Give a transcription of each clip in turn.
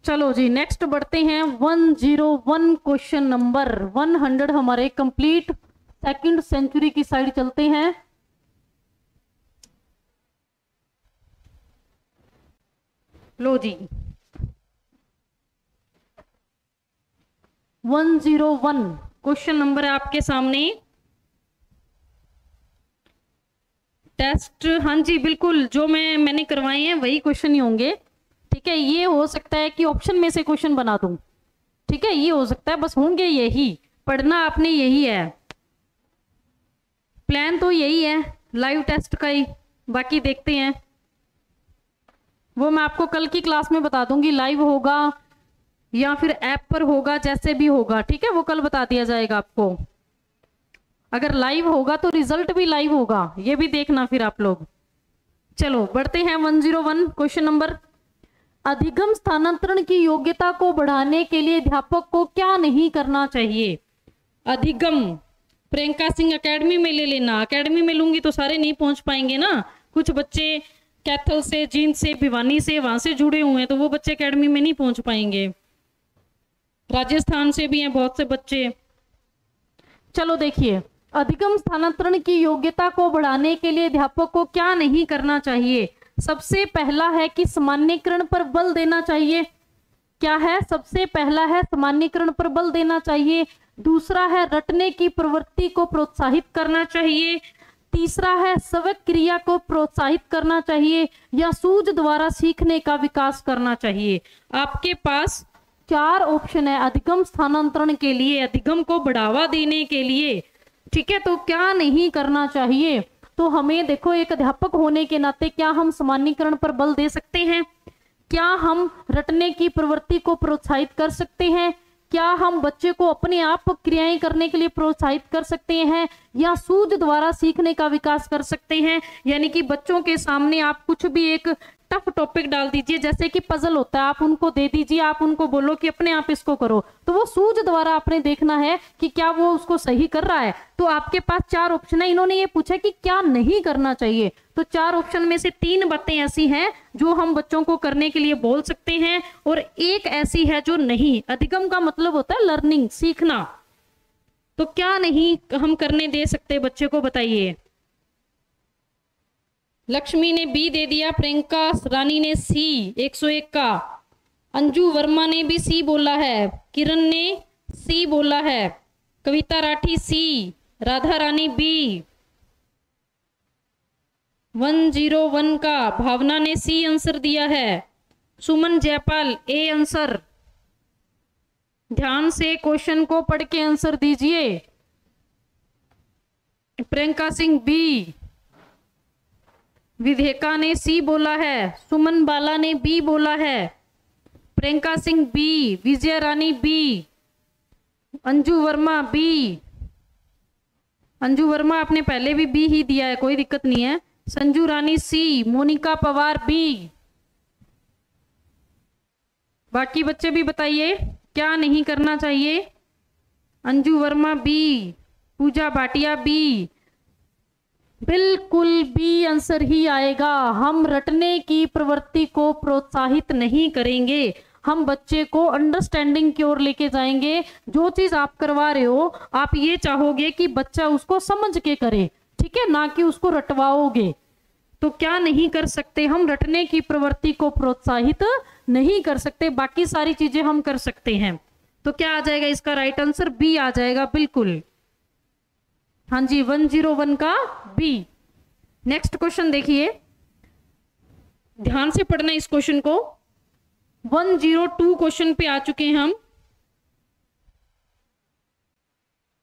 चलो जी नेक्स्ट बढ़ते हैं 101 क्वेश्चन नंबर 100 हमारे कंप्लीट सेकंड सेंचुरी की साइड चलते हैं। लो जी 101 क्वेश्चन नंबर है आपके सामने। टेस्ट हाँ जी बिल्कुल जो मैंने करवाए हैं वही क्वेश्चन ही होंगे। ठीक है, ये हो सकता है कि ऑप्शन में से क्वेश्चन बना दूं। ठीक है, ये हो सकता है, बस होंगे यही, पढ़ना आपने यही है, प्लान तो यही है लाइव टेस्ट का ही। बाकी देखते हैं, वो मैं आपको कल की क्लास में बता दूंगी, लाइव होगा या फिर ऐप पर होगा, जैसे भी होगा। ठीक है, वो कल बता दिया जाएगा आपको। अगर लाइव होगा तो रिजल्ट भी लाइव होगा, ये भी देखना फिर आप लोग। चलो बढ़ते हैं 101 क्वेश्चन नंबर। अधिगम स्थानांतरण की योग्यता को बढ़ाने के लिए अध्यापक को क्या नहीं करना चाहिए? अधिगम प्रियंका सिंह एकेडमी में ले लेना। एकेडमी में लूंगी तो सारे नहीं पहुंच पाएंगे ना, कुछ बच्चे कैथल से, जींद से, भिवानी से, वहां से जुड़े हुए हैं, तो वो बच्चे एकेडमी में नहीं पहुंच पाएंगे। राजस्थान से भी हैं बहुत से बच्चे। चलो देखिए, अधिगम स्थानांतरण की योग्यता को बढ़ाने के लिए अध्यापक को क्या नहीं करना चाहिए? सबसे पहला है कि सामान्यीकरण पर बल देना चाहिए। क्या है? सबसे पहला है सामान्यीकरण पर बल देना चाहिए। दूसरा है रटने की प्रवृत्ति को प्रोत्साहित करना चाहिए। तीसरा है स्वयं क्रिया को प्रोत्साहित करना चाहिए, या सूझ द्वारा सीखने का विकास करना चाहिए। आपके पास 4 ऑप्शन है अधिगम स्थानांतरण के लिए, अधिगम को बढ़ावा देने के लिए। ठीक है, तो क्या नहीं करना चाहिए? तो हमें देखो, एक अध्यापक होने के नाते क्या हम सामान्यीकरण पर बल दे सकते हैं? क्या हम रटने की प्रवृत्ति को प्रोत्साहित कर सकते हैं? क्या हम बच्चे को अपने आप क्रियाएं करने के लिए प्रोत्साहित कर सकते हैं, या सूझ द्वारा सीखने का विकास कर सकते हैं? यानी कि बच्चों के सामने आप कुछ भी एक टफ टॉपिक डाल दीजिए, जैसे कि पजल होता है, आप उनको दे दीजिए, आप उनको बोलो कि अपने आप इसको करो, तो वो सूझ द्वारा आपने देखना है कि क्या वो उसको सही कर रहा है। तो आपके पास 4 ऑप्शन है। इन्होंने ये पूछा कि क्या नहीं करना चाहिए, तो 4 ऑप्शन में से 3 बातें ऐसी हैं जो हम बच्चों को करने के लिए बोल सकते हैं, और एक ऐसी है जो नहीं। अधिगम का मतलब होता है लर्निंग, सीखना। तो क्या नहीं हम करने दे सकते बच्चे को, बताइए। लक्ष्मी ने बी दे दिया, प्रियंका रानी ने सी 101 का, अंजू वर्मा ने भी सी बोला है, किरण ने सी बोला है, कविता राठी सी, राधा रानी बी 101 का, भावना ने सी आंसर दिया है, सुमन जयपाल ए आंसर। ध्यान से क्वेश्चन को पढ़ के आंसर दीजिए। प्रियंका सिंह बी, विधेका ने सी बोला है, सुमन बाला ने बी बोला है, प्रियंका सिंह बी, विजय रानी बी, अंजू वर्मा बी। अंजू वर्मा आपने पहले भी बी ही दिया है, कोई दिक्कत नहीं है। संजू रानी सी, मोनिका पवार बी। बाकी बच्चे भी बताइए क्या नहीं करना चाहिए। अंजू वर्मा बी, पूजा भाटिया बी, बिल्कुल बी आंसर ही आएगा। हम रटने की प्रवृत्ति को प्रोत्साहित नहीं करेंगे, हम बच्चे को अंडरस्टैंडिंग की ओर लेके जाएंगे। जो चीज आप करवा रहे हो, आप ये चाहोगे कि बच्चा उसको समझ के करे, ठीक है, ना कि उसको रटवाओगे। तो क्या नहीं कर सकते हम? रटने की प्रवृत्ति को प्रोत्साहित नहीं कर सकते, बाकी सारी चीजें हम कर सकते हैं। तो क्या आ जाएगा इसका राइट आंसर? बी आ जाएगा, बिल्कुल। हाँ जी, 101 का बी। नेक्स्ट क्वेश्चन देखिए, ध्यान से पढ़ना इस क्वेश्चन को। 102 क्वेश्चन पे आ चुके हैं हम।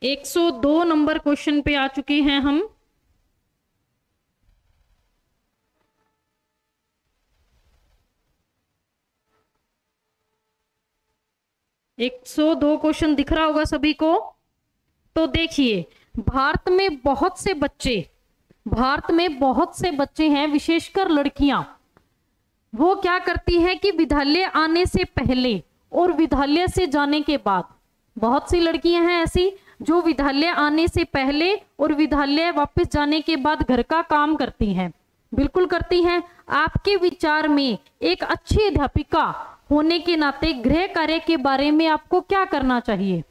102 नंबर क्वेश्चन पे आ चुके हैं हम। एक 102 क्वेश्चन दिख रहा होगा सभी को। तो देखिए, भारत में बहुत से बच्चे हैं, विशेषकर लड़कियां। वो क्या करती हैं कि विद्यालय आने से पहले और विद्यालय से जाने के बाद, बहुत सी लड़कियां हैं ऐसी जो विद्यालय आने से पहले और विद्यालय वापस जाने के बाद घर का काम करती हैं। बिल्कुल करती हैं। आपके विचार में एक अच्छी अध्यापिका होने के नाते गृह कार्य के बारे में आपको क्या करना चाहिए।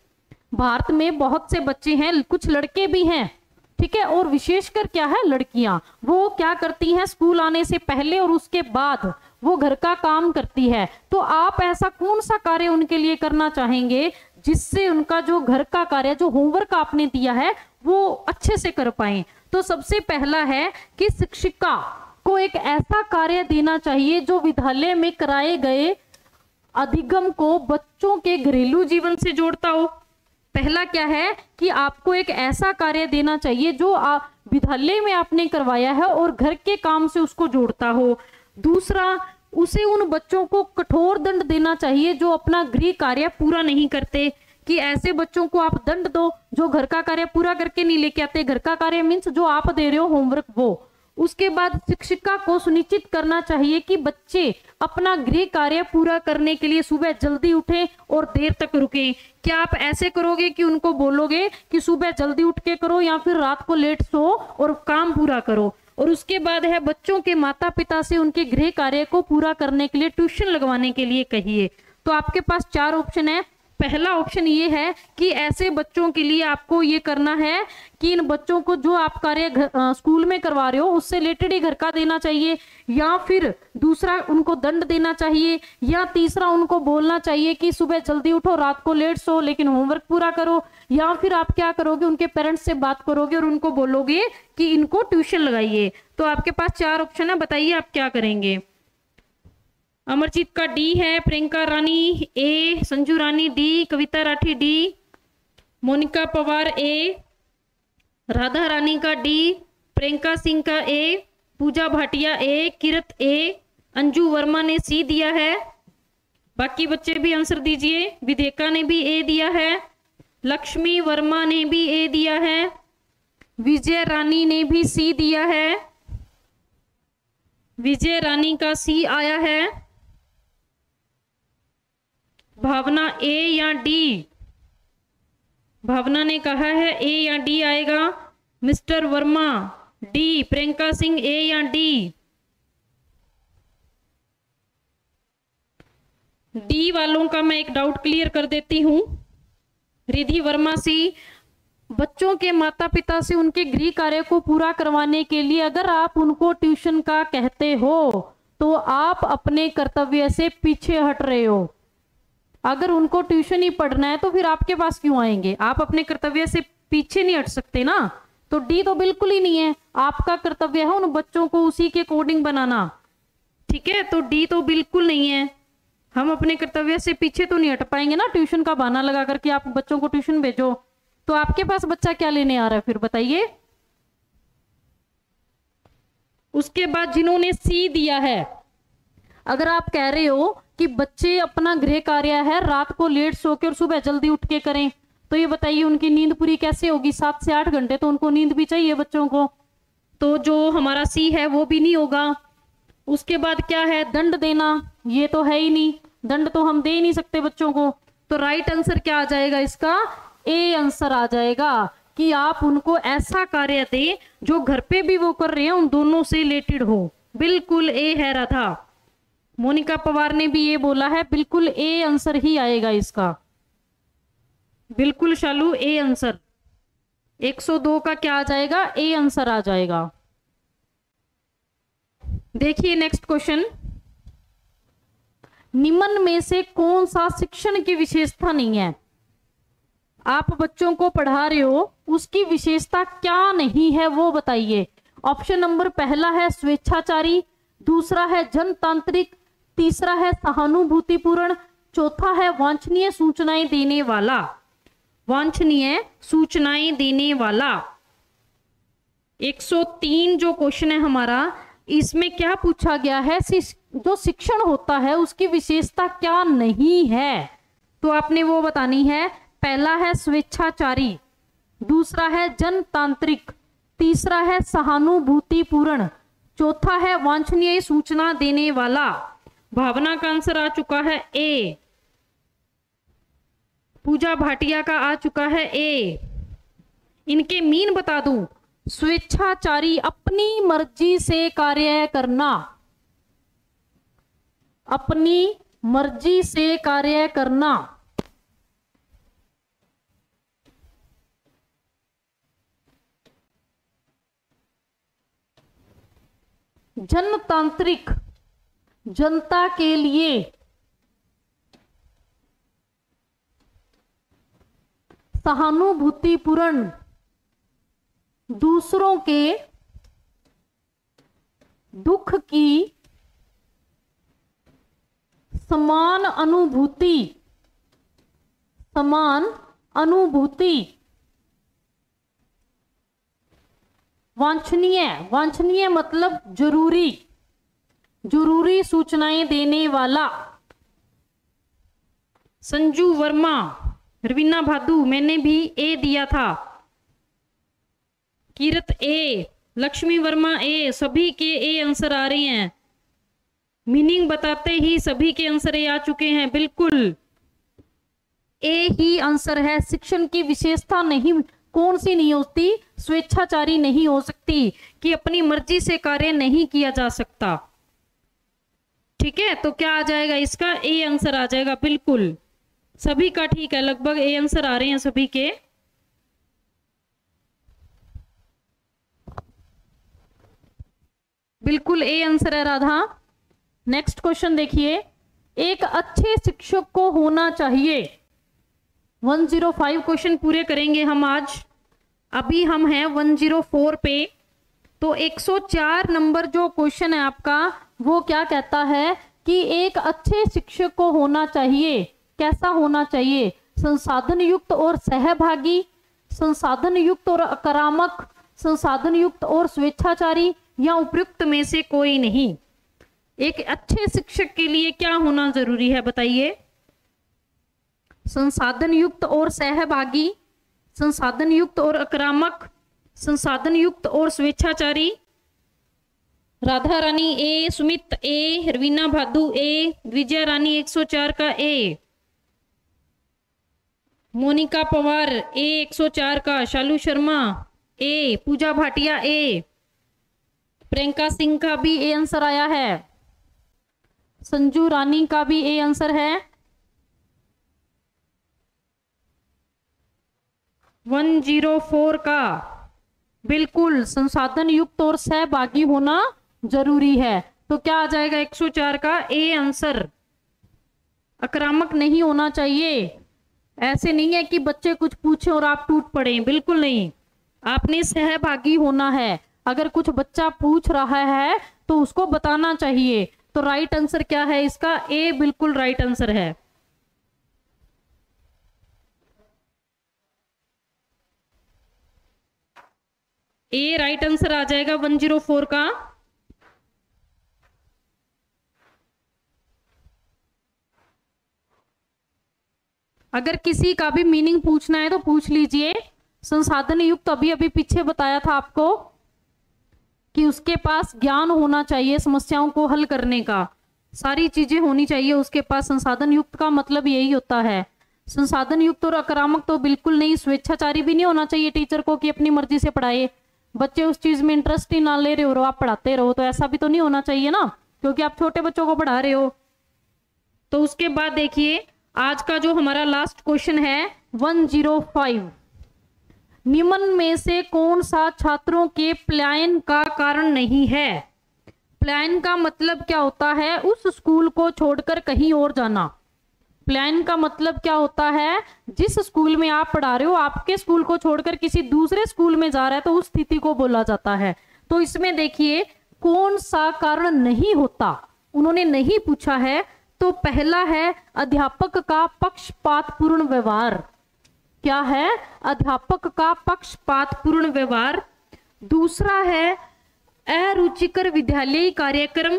भारत में बहुत से बच्चे हैं, कुछ लड़के भी हैं, ठीक है, और विशेषकर क्या है, लड़कियां, वो क्या करती हैं, स्कूल आने से पहले और उसके बाद वो घर का काम करती है। तो आप ऐसा कौन सा कार्य उनके लिए करना चाहेंगे जिससे उनका जो घर का कार्य, जो होमवर्क आपने दिया है, वो अच्छे से कर पाए। तो सबसे पहला है कि शिक्षिका को एक ऐसा कार्य देना चाहिए जो विद्यालय में कराए गए अधिगम को बच्चों के घरेलू जीवन से जोड़ता हो। पहला क्या है कि आपको एक ऐसा कार्य देना चाहिए जो विद्यालय में आपने करवाया है और घर के काम से उसको जोड़ता हो। दूसरा, उसे उन बच्चों को कठोर दंड देना चाहिए जो अपना गृह कार्य पूरा नहीं करते, कि ऐसे बच्चों को आप दंड दो जो घर का कार्य पूरा करके नहीं लेके आते। घर का कार्य मीन्स जो आप दे रहे हो होमवर्क, वो। उसके बाद शिक्षिका को सुनिश्चित करना चाहिए कि बच्चे अपना गृह कार्य पूरा करने के लिए सुबह जल्दी उठें और देर तक रुकें। क्या आप ऐसे करोगे कि उनको बोलोगे कि सुबह जल्दी उठ के करो या फिर रात को लेट सो और काम पूरा करो। और उसके बाद है बच्चों के माता पिता से उनके गृह कार्य को पूरा करने के लिए ट्यूशन लगवाने के लिए कहिए। तो आपके पास 4 ऑप्शन है। पहला ऑप्शन ये है कि ऐसे बच्चों के लिए आपको ये करना है कि इन बच्चों को जो आप कार्य स्कूल में करवा रहे हो उससे रिलेटेड ही घर का देना चाहिए, या फिर दूसरा उनको दंड देना चाहिए, या तीसरा उनको बोलना चाहिए कि सुबह जल्दी उठो रात को लेट सो लेकिन होमवर्क पूरा करो, या फिर आप क्या करोगे, उनके पेरेंट्स से बात करोगे और उनको बोलोगे कि इनको ट्यूशन लगाइए। तो आपके पास 4 ऑप्शन है, बताइए आप क्या करेंगे। अमरजीत का डी है, प्रियंका रानी ए, संजू रानी डी, कविता राठी डी, मोनिका पवार ए, राधा रानी का डी, प्रियंका सिंह का ए, पूजा भाटिया ए, किरत ए, अंजू वर्मा ने सी दिया है। बाकी बच्चे भी आंसर दीजिए। विदेका ने भी ए दिया है, लक्ष्मी वर्मा ने भी ए दिया है, विजय रानी ने भी सी दिया है, विजय रानी का सी आया है। भावना ए या डी, भावना ने कहा है ए या डी आएगा। मिस्टर वर्मा डी, प्रियंका सिंह ए या डी। डी वालों का मैं एक डाउट क्लियर कर देती हूं। रिधि वर्मा सी, बच्चों के माता पिता से उनके गृह कार्य को पूरा करवाने के लिए अगर आप उनको ट्यूशन का कहते हो तो आप अपने कर्तव्य से पीछे हट रहे हो। अगर उनको ट्यूशन ही पढ़ना है तो फिर आपके पास क्यों आएंगे, आप अपने कर्तव्य से पीछे नहीं हट सकते ना। तो डी तो बिल्कुल ही नहीं है, आपका कर्तव्य है उन बच्चों को उसी के अकॉर्डिंग बनाना, ठीक है। तो डी तो बिल्कुल नहीं है, हम अपने कर्तव्य से पीछे तो नहीं हट पाएंगे ना ट्यूशन का बहाना लगा करके आप बच्चों को ट्यूशन भेजो। तो आपके पास बच्चा क्या लेने आ रहा है फिर बताइए। उसके बाद जिन्होंने सी दिया है, अगर आप कह रहे हो कि बच्चे अपना गृह कार्य है रात को लेट सो के और सुबह जल्दी उठ के करें, तो ये बताइए उनकी नींद पूरी कैसे होगी। 7 से 8 घंटे तो उनको नींद भी चाहिए बच्चों को, तो जो हमारा सी है वो भी नहीं होगा। उसके बाद क्या है, दंड देना, ये तो है ही नहीं, दंड तो हम दे ही नहीं सकते बच्चों को। तो राइट आंसर क्या आ जाएगा इसका, ए आंसर आ जाएगा कि आप उनको ऐसा कार्य दें जो घर पे भी वो कर रहे हैं उन दोनों से रिलेटेड हो। बिल्कुल ए है राधा। मोनिका पवार ने भी ये बोला है, बिल्कुल ए आंसर ही आएगा इसका, बिल्कुल शालू ए आंसर। 102 का क्या आ जाएगा, ए आंसर आ जाएगा। देखिए नेक्स्ट क्वेश्चन, निम्न में से कौन सा शिक्षण की विशेषता नहीं है। आप बच्चों को पढ़ा रहे हो, उसकी विशेषता क्या नहीं है वो बताइए। ऑप्शन नंबर पहला है स्वेच्छाचारी, दूसरा है जनतांत्रिक, तीसरा है सहानुभूतिपूर्ण, चौथा है वांछनीय सूचनाएं देने वाला। वांछनीय सूचनाएं देने वाला 103 जो क्वेश्चन है हमारा, इसमें क्या पूछा गया है, जो शिक्षण होता है उसकी विशेषता क्या नहीं है, तो आपने वो बतानी है। पहला है स्वेच्छाचारी, दूसरा है जनतांत्रिक, तीसरा है सहानुभूतिपूर्ण, चौथा है वांछनीय सूचना देने वाला। भावना का आंसर आ चुका है ए, पूजा भाटिया का आ चुका है ए। इनके मीन बता दूं, स्वेच्छाचारी अपनी मर्जी से कार्य करना, अपनी मर्जी से कार्य करना। जनतांत्रिक, जनता के लिए। सहानुभूतिपूर्ण, दूसरों के दुख की समान अनुभूति, समान अनुभूति। वांछनीय, वांछनीय मतलब जरूरी, जरूरी सूचनाएं देने वाला। संजू वर्मा, रवीना भादु, मैंने भी ए दिया था। कीरत ए, लक्ष्मी वर्मा ए, सभी के ए आंसर आ रहे हैं। मीनिंग बताते ही सभी के आंसर ए आ चुके हैं। बिल्कुल ए ही आंसर है। शिक्षण की विशेषता नहीं, कौन सी नहीं होती? स्वेच्छाचारी नहीं हो सकती, कि अपनी मर्जी से कार्य नहीं किया जा सकता। ठीक है, तो क्या आ जाएगा इसका? ए आंसर आ जाएगा। बिल्कुल सभी का ठीक है, लगभग ए आंसर आ रहे हैं सभी के। बिल्कुल ए आंसर है राधा। नेक्स्ट क्वेश्चन देखिए, एक अच्छे शिक्षक को होना चाहिए। 105 क्वेश्चन पूरे करेंगे हम आज। अभी हम हैं 104 पे। तो 104 नंबर जो क्वेश्चन है आपका, वो क्या कहता है कि एक अच्छे शिक्षक को होना चाहिए। कैसा होना चाहिए? संसाधन युक्त और सहभागी, संसाधन युक्त और आक्रामक, संसाधन युक्त और स्वेच्छाचारी, या उपयुक्त में से कोई नहीं। एक अच्छे शिक्षक के लिए क्या होना जरूरी है बताइए? संसाधन युक्त और सहभागी, संसाधन युक्त और आक्रामक, संसाधन युक्त और स्वेच्छाचारी। राधा रानी ए, सुमित ए, रवीना भादु ए, विजय रानी 104 का ए, मोनिका पवार ए 104 का, शालू शर्मा ए, पूजा भाटिया ए, प्रियंका सिंह का भी ए आंसर आया है, संजू रानी का भी ए आंसर है। 104 का बिल्कुल संसाधन युक्त और सहभागी होना जरूरी है। तो क्या आ जाएगा 104 का ए आंसर। आक्रामक नहीं होना चाहिए। ऐसे नहीं है कि बच्चे कुछ पूछे और आप टूट पड़े, बिल्कुल नहीं। आपने सहभागी होना है। अगर कुछ बच्चा पूछ रहा है तो उसको बताना चाहिए। तो राइट आंसर क्या है इसका? ए बिल्कुल राइट आंसर है। ए राइट आंसर आ जाएगा 104 का। अगर किसी का भी मीनिंग पूछना है तो पूछ लीजिए। संसाधन युक्त अभी अभी पीछे बताया था आपको कि उसके पास ज्ञान होना चाहिए समस्याओं को हल करने का, सारी चीजें होनी चाहिए उसके पास। संसाधन युक्त का मतलब यही होता है। संसाधन युक्त और आक्रामक तो बिल्कुल नहीं। स्वेच्छाचारी भी नहीं होना चाहिए टीचर को कि अपनी मर्जी से पढ़ाए। बच्चे उस चीज में इंटरेस्ट ही ना ले रहे हो, आप पढ़ाते रहो, तो ऐसा भी तो नहीं होना चाहिए ना, क्योंकि आप छोटे बच्चों को पढ़ा रहे हो। तो उसके बाद देखिए आज का जो हमारा लास्ट क्वेश्चन है 105, निम्न में से कौन सा छात्रों के पलायन का कारण नहीं है? पलायन का मतलब क्या होता है? उस स्कूल को छोड़कर कहीं और जाना। पलायन का मतलब क्या होता है? जिस स्कूल में आप पढ़ा रहे हो, आपके स्कूल को छोड़कर किसी दूसरे स्कूल में जा रहा है, तो उस स्थिति को बोला जाता है। तो इसमें देखिए कौन सा कारण नहीं होता, उन्होंने नहीं पूछा है। तो पहला है अध्यापक का पक्षपातपूर्ण व्यवहार। क्या है? अध्यापक का पक्षपातपूर्ण व्यवहार। दूसरा है अरुचिकर विद्यालयी कार्यक्रम।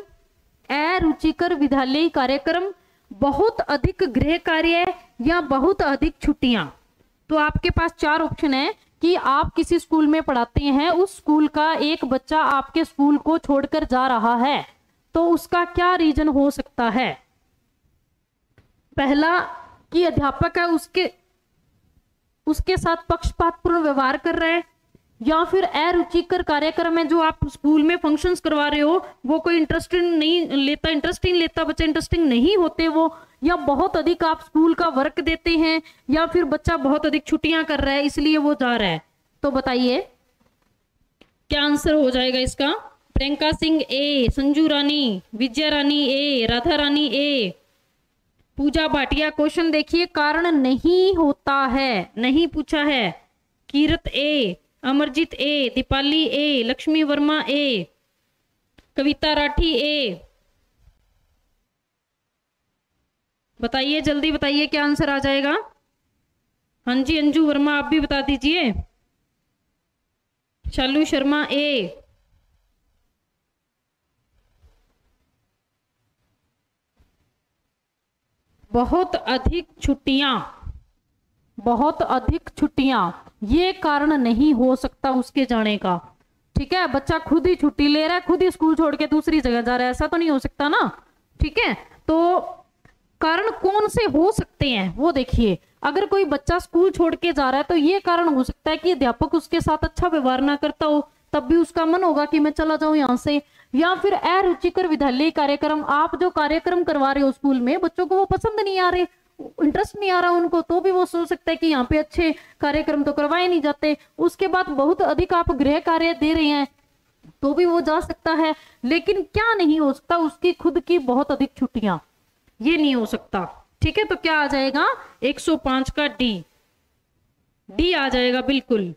अरुचिकर विद्यालयी कार्यक्रम, बहुत अधिक गृह कार्य या बहुत अधिक छुट्टियां। तो आपके पास 4 ऑप्शन है कि आप किसी स्कूल में पढ़ाते हैं, उस स्कूल का एक बच्चा आपके स्कूल को छोड़कर जा रहा है, तो उसका क्या रीजन हो सकता है? पहला कि अध्यापक है उसके साथ पक्षपातपूर्ण व्यवहार कर रहे हैं, या फिर अरुचिकर कार्यक्रम है जो आप स्कूल में फंक्शंस करवा रहे हो, वो कोई इंटरेस्टिंग लेता बच्चा इंटरेस्टिंग नहीं होते वो, या बहुत अधिक आप स्कूल का वर्क देते हैं, या फिर बच्चा बहुत अधिक छुट्टियां कर रहा है इसलिए वो जा रहा है। तो बताइए क्या आंसर हो जाएगा इसका? प्रियंका सिंह ए, संजू रानी, विजया रानी ए, राधा रानी ए, पूजा भाटिया। क्वेश्चन देखिए, कारण नहीं होता है, नहीं पूछा है। कीरत ए, अमरजीत ए, दीपाली ए, लक्ष्मी वर्मा ए, कविता राठी ए। बताइए जल्दी बताइए क्या आंसर आ जाएगा? हाँ जी अंजू वर्मा आप भी बता दीजिए। शालू शर्मा ए, बहुत अधिक छुट्टियां, बहुत अधिक छुट्टियां, ये कारण नहीं हो सकता उसके जाने का। ठीक है, बच्चा खुद ही छुट्टी ले रहा है, खुद ही स्कूल छोड़ के दूसरी जगह जा रहा है, ऐसा तो नहीं हो सकता ना। ठीक है, तो कारण कौन से हो सकते हैं वो देखिए। अगर कोई बच्चा स्कूल छोड़ के जा रहा है तो ये कारण हो सकता है कि अध्यापक उसके साथ अच्छा व्यवहार ना करता हो, तब भी उसका मन होगा कि मैं चला जाऊं यहाँ से। या फिर अरुचिकर विद्यालय कार्यक्रम, आप जो कार्यक्रम करवा रहे हो स्कूल में, बच्चों को वो पसंद नहीं आ रहे, इंटरेस्ट नहीं आ रहा उनको, तो भी वो सोच सकता है कि यहाँ पे अच्छे कार्यक्रम तो करवाए नहीं जाते। उसके बाद बहुत अधिक आप गृह कार्य दे रहे हैं, तो भी वो जा सकता है। लेकिन क्या नहीं हो सकता? उसकी खुद की बहुत अधिक छुट्टियां, ये नहीं हो सकता। ठीक है, तो क्या आ जाएगा? 105 का डी आ जाएगा। बिल्कुल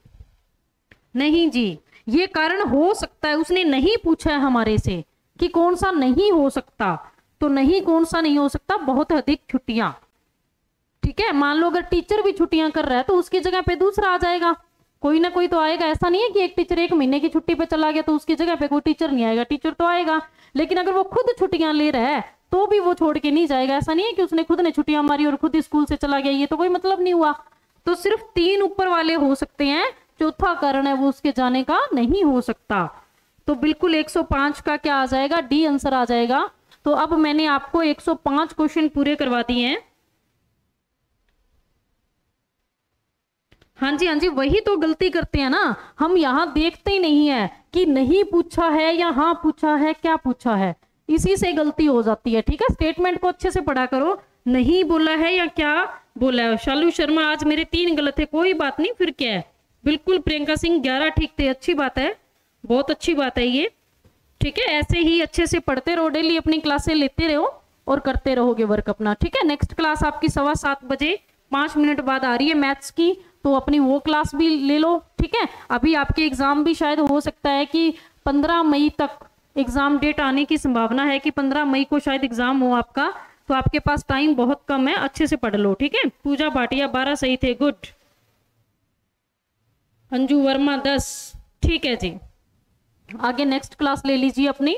नहीं जी, ये कारण हो सकता है, उसने नहीं पूछा है हमारे से कि कौन सा नहीं हो सकता, तो नहीं कौन सा नहीं हो सकता? बहुत अधिक छुट्टियां। ठीक है, मान लो अगर टीचर भी छुट्टियां कर रहा है तो उसकी जगह पे दूसरा आ जाएगा, कोई ना कोई तो आएगा। ऐसा नहीं है कि एक टीचर 1 महीने की छुट्टी पे चला गया तो उसकी जगह पे कोई टीचर नहीं आएगा, टीचर तो आएगा। लेकिन अगर वो खुद छुट्टियां ले रहा है तो भी वो छोड़ के नहीं जाएगा। ऐसा नहीं है कि उसने खुद ने छुट्टियां मारी और खुद ही स्कूल से चला गया, ये तो कोई मतलब नहीं हुआ। तो सिर्फ 3 ऊपर वाले हो सकते हैं, चौथा कारण है वो उसके जाने का नहीं हो सकता। तो बिल्कुल 105 का क्या आ जाएगा? डी आंसर आ जाएगा। तो अब मैंने आपको 105 क्वेश्चन पूरे करवा दिए हैं। हाँ जी, हाँ जी, वही तो गलती करते हैं ना हम, यहाँ देखते ही नहीं है कि नहीं पूछा है या हाँ पूछा है, क्या पूछा है, इसी से गलती हो जाती है। ठीक है, स्टेटमेंट को अच्छे से पढ़ा करो, नहीं बोला है या क्या बोला है। शालू शर्मा आज मेरे 3 गलत है, कोई बात नहीं, फिर क्या है। बिल्कुल प्रियंका सिंह 11 ठीक थे, अच्छी बात है, बहुत अच्छी बात है ये। ठीक है, ऐसे ही अच्छे से पढ़ते रहो, डेली अपनी क्लासें लेते रहो और करते रहोगे वर्क अपना। ठीक है, नेक्स्ट क्लास आपकी 7:15 बजे 5 मिनट बाद आ रही है मैथ्स की, तो अपनी वो क्लास भी ले लो। ठीक है, अभी आपके एग्जाम भी शायद हो सकता है कि 15 मई तक एग्जाम डेट आने की संभावना है कि 15 मई को शायद एग्जाम हो आपका, तो आपके पास टाइम बहुत कम है, अच्छे से पढ़ लो। ठीक है, पूजा भाटिया 12 सही थे, गुड। अंजू वर्मा 10, ठीक है जी। आगे नेक्स्ट क्लास ले लीजिए अपनी।